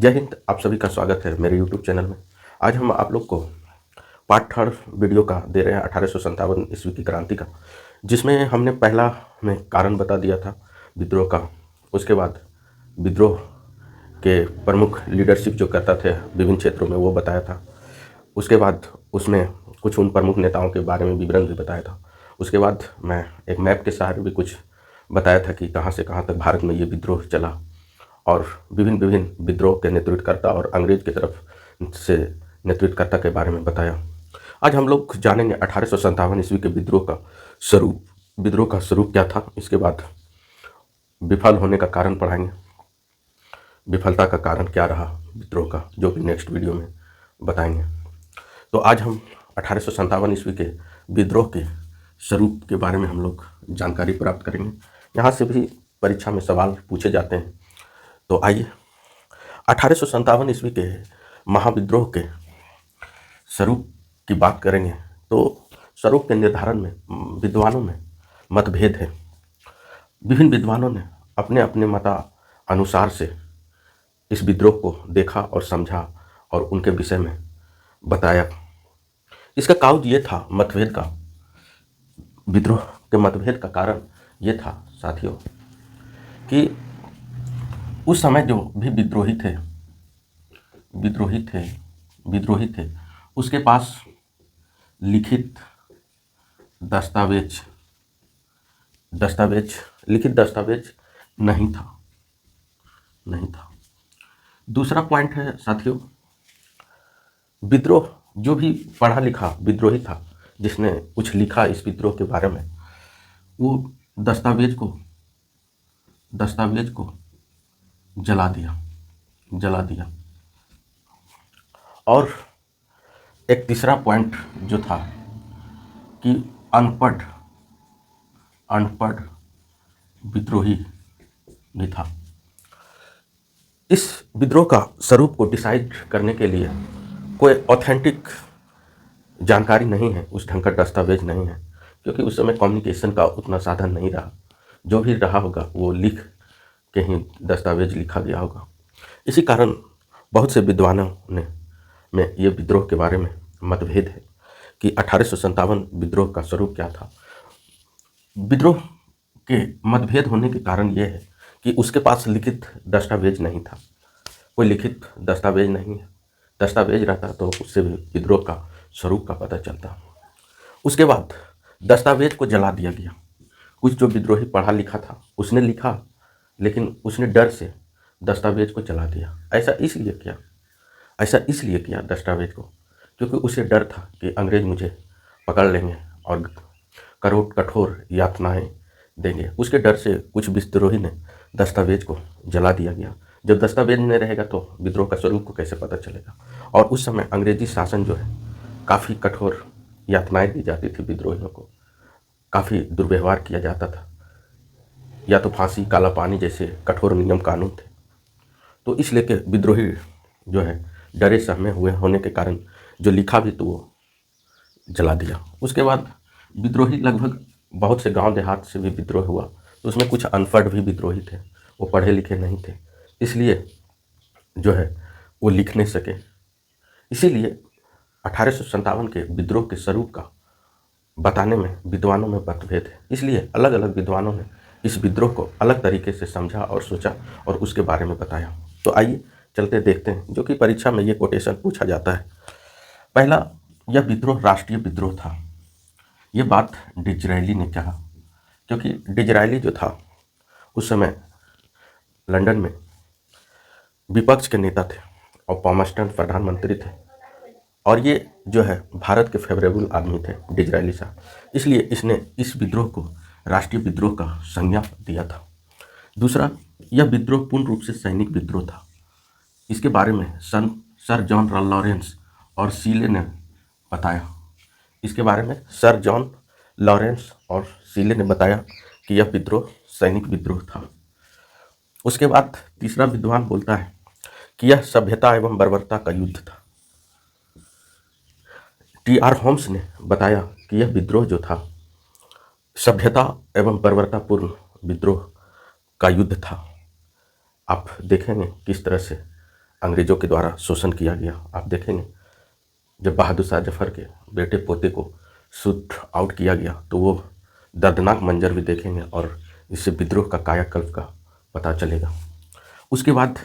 जय हिंद। आप सभी का स्वागत है मेरे यूट्यूब चैनल में। आज हम आप लोग को पार्ट थर्ड वीडियो का दे रहे हैं 1857 ईस्वी की क्रांति का, जिसमें हमने पहला में कारण बता दिया था विद्रोह का। उसके बाद विद्रोह के प्रमुख लीडरशिप जो करता थे विभिन्न क्षेत्रों में वो बताया था। उसके बाद उसमें कुछ उन प्रमुख नेताओं के बारे में विवरण भी बताया था। उसके बाद मैं एक मैप के सहारे भी कुछ बताया था कि कहाँ से कहाँ तक भारत में ये विद्रोह चला, और विभिन्न विभिन्न विद्रोह के नेतृत्वकर्ता और अंग्रेज की तरफ से नेतृत्वकर्ता के बारे में बताया। आज हम लोग जानेंगे 1857 ईस्वी के विद्रोह का स्वरूप। विद्रोह का स्वरूप क्या था, इसके बाद विफल होने का कारण पढ़ाएंगे, विफलता का कारण क्या रहा विद्रोह का, जो कि नेक्स्ट वीडियो में बताएंगे। तो आज हम 1857 ईस्वी के विद्रोह के स्वरूप के बारे में हम लोग जानकारी प्राप्त करेंगे। यहाँ से भी परीक्षा में सवाल पूछे जाते हैं। तो आइए 1857 ईस्वी के महाविद्रोह के स्वरूप की बात करेंगे। तो स्वरूप के निर्धारण में विद्वानों में मतभेद है। विभिन्न विद्वानों ने अपने अपने मतानुसार से इस विद्रोह को देखा और समझा और उनके विषय में बताया। इसका काउज ये था, मतभेद का, विद्रोह के मतभेद का कारण ये था साथियों कि उस समय जो भी विद्रोही थे उसके पास लिखित दस्तावेज नहीं था। दूसरा पॉइंट है साथियों, विद्रोह जो भी पढ़ा लिखा विद्रोही था, जिसने कुछ लिखा इस विद्रोह के बारे में, वो दस्तावेज को जला दिया। और एक तीसरा पॉइंट जो था कि अनपढ़ विद्रोही भी था। इस विद्रोह का स्वरूप को डिसाइड करने के लिए कोई ऑथेंटिक जानकारी नहीं है, उस ढंग का दस्तावेज नहीं है, क्योंकि उस समय कम्युनिकेशन का उतना साधन नहीं रहा। जो भी रहा होगा वो लिख के ही दस्तावेज लिखा गया होगा। इसी कारण बहुत से विद्वानों में ये विद्रोह के बारे में मतभेद है कि 1857 विद्रोह का स्वरूप क्या था। विद्रोह के मतभेद होने के कारण ये है कि उसके पास लिखित दस्तावेज नहीं था। कोई लिखित दस्तावेज नहीं है। दस्तावेज रहता तो उससे भी विद्रोह का स्वरूप का पता चलता। उसके बाद दस्तावेज को जला दिया गया। कुछ जो विद्रोही पढ़ा लिखा था उसने लिखा, लेकिन उसने डर से दस्तावेज को जला दिया। ऐसा इसलिए किया दस्तावेज को, क्योंकि उसे डर था कि अंग्रेज मुझे पकड़ लेंगे और कठोर यातनाएं देंगे। उसके डर से कुछ विद्रोही ने दस्तावेज को जला दिया गया। जब दस्तावेज नहीं रहेगा तो विद्रोह का स्वरूप को कैसे पता चलेगा। और उस समय अंग्रेजी शासन जो है, काफ़ी कठोर यातनाएं दी जाती थी विद्रोहियों को, काफ़ी दुर्व्यवहार किया जाता था, या तो फांसी, काला पानी जैसे कठोर नियम कानून थे। तो इसलिए के विद्रोही जो है डरे सहमे हुए होने के कारण जो लिखा भी तो वो जला दिया। उसके बाद विद्रोही लगभग बहुत से गांव देहात से भी विद्रोह हुआ, तो उसमें कुछ अनपढ़ भी विद्रोही थे, वो पढ़े लिखे नहीं थे, इसलिए जो है वो लिख नहीं सके। इसीलिए 1857 के विद्रोह के स्वरूप का बताने में विद्वानों में मतभेद है। इसलिए अलग अलग विद्वानों ने इस विद्रोह को अलग तरीके से समझा और सोचा और उसके बारे में बताया। तो आइए चलते देखते हैं, जो कि परीक्षा में ये कोटेशन पूछा जाता है। पहला, यह विद्रोह राष्ट्रीय विद्रोह था। ये बात डिज़रायली ने कहा, क्योंकि डिज़रायली जो था उस समय लंदन में विपक्ष के नेता थे और पामस्टन प्रधानमंत्री थे, और ये जो है भारत के फेवरेबल आदमी थे डिज़रायली साहब। इसलिए इसने इस विद्रोह को राष्ट्रीय विद्रोह का संज्ञा दिया था। दूसरा, यह विद्रोह पूर्ण रूप से सैनिक विद्रोह था। इसके बारे में सर जॉन लॉरेंस और सीले ने बताया। कि यह विद्रोह सैनिक विद्रोह था। उसके बाद तीसरा विद्वान बोलता है कि यह सभ्यता एवं बर्बरता का युद्ध था। टी.आर. होम्स ने बताया कि यह विद्रोह जो था सभ्यता एवं बर्बरतापूर्ण विद्रोह का युद्ध था। आप देखेंगे किस तरह से अंग्रेज़ों के द्वारा शोषण किया गया। आप देखेंगे जब बहादुर शाह जफर के बेटे पोते को शूट आउट किया गया तो वो दर्दनाक मंजर भी देखेंगे और इससे विद्रोह का कायाकल्प का पता चलेगा। उसके बाद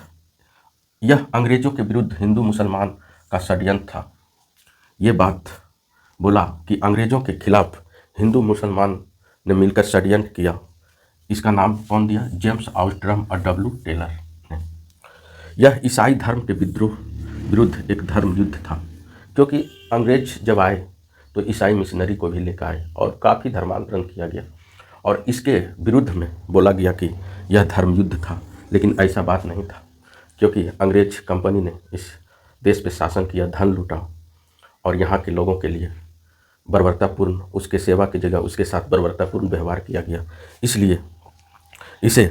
यह अंग्रेज़ों के विरुद्ध हिंदू मुसलमान का षड्यंत्र था। ये बात बोला कि अंग्रेज़ों के खिलाफ हिंदू मुसलमान ने मिलकर षड्यंत्र किया। इसका नाम कौन दिया? जेम्स आउस्ट्रम और डब्ल्यू टेलर ने। यह ईसाई धर्म के विद्रोह विरुद्ध एक धर्म युद्ध था, क्योंकि अंग्रेज जब आए तो ईसाई मिशनरी को भी लेकर आए और काफ़ी धर्मांतरण किया गया और इसके विरुद्ध में बोला गया कि यह धर्म युद्ध था। लेकिन ऐसा बात नहीं था, क्योंकि अंग्रेज कंपनी ने इस देश पे शासन किया, धन लूटा और यहाँ के लोगों के लिए बर्बरतापूर्ण, उसके सेवा की जगह उसके साथ बर्बरतापूर्ण व्यवहार किया गया। इसलिए इसे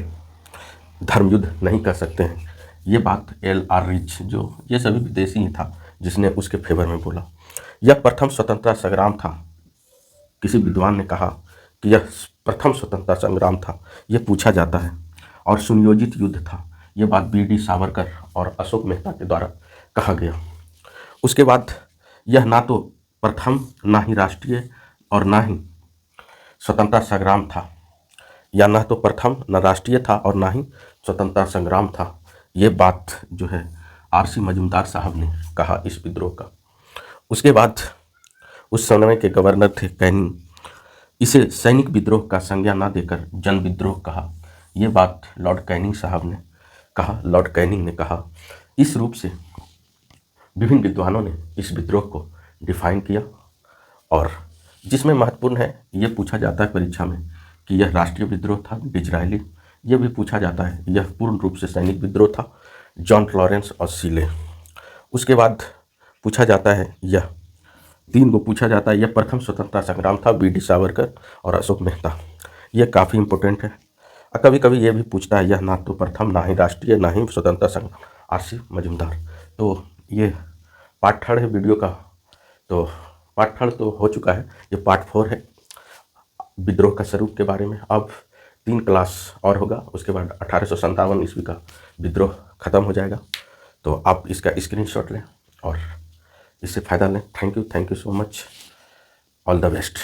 धर्म युद्ध नहीं कर सकते हैं। ये बात L.R. रिच, जो ये सभी विदेशी ही था, जिसने उसके फेवर में बोला। यह प्रथम स्वतंत्रता संग्राम था। किसी विद्वान ने कहा कि यह प्रथम स्वतंत्रता संग्राम था, यह पूछा जाता है, और सुनियोजित युद्ध था। यह बात B.D. सावरकर और अशोक मेहता के द्वारा कहा गया। उसके बाद यह ना तो प्रथम, ना ही राष्ट्रीय और ना ही स्वतंत्रता संग्राम था, या ना तो प्रथम न राष्ट्रीय था और ना ही स्वतंत्रता संग्राम था। ये बात जो है R.C. मजूमदार साहब ने कहा इस विद्रोह का। उसके बाद उस समय के गवर्नर थे कैनिंग। इसे सैनिक विद्रोह का संज्ञा न देकर जन विद्रोह कहा। ये बात लॉर्ड कैनिंग साहब ने कहा, लॉर्ड कैनिंग ने कहा। इस रूप से विभिन्न विद्वानों ने इस विद्रोह को डिफाइन किया, और जिसमें महत्वपूर्ण है, ये पूछा जाता है परीक्षा में कि यह राष्ट्रीय विद्रोह था, डिजरायली। यह भी पूछा जाता है यह पूर्ण रूप से सैनिक विद्रोह था, जॉन क्लॉरेंस और सीले। उसके बाद पूछा जाता है, यह 3 को पूछा जाता है, यह प्रथम स्वतंत्रता संग्राम था, B.D. सावरकर और अशोक मेहता। यह काफ़ी इंपॉर्टेंट है। कभी कभी ये भी पूछता है, यह ना तो प्रथम, ना ही राष्ट्रीय, ना ही स्वतंत्रता संग्राम, R.C. मजूमदार। तो ये पार्ट 3 है वीडियो का। तो पार्ट 3 तो हो चुका है, ये पार्ट 4 है विद्रोह का स्वरूप के बारे में। अब 3 क्लास और होगा, उसके बाद 1857 ईस्वी का विद्रोह खत्म हो जाएगा। तो आप इसका स्क्रीनशॉट लें और इससे फ़ायदा लें। Thank you so much, all the best.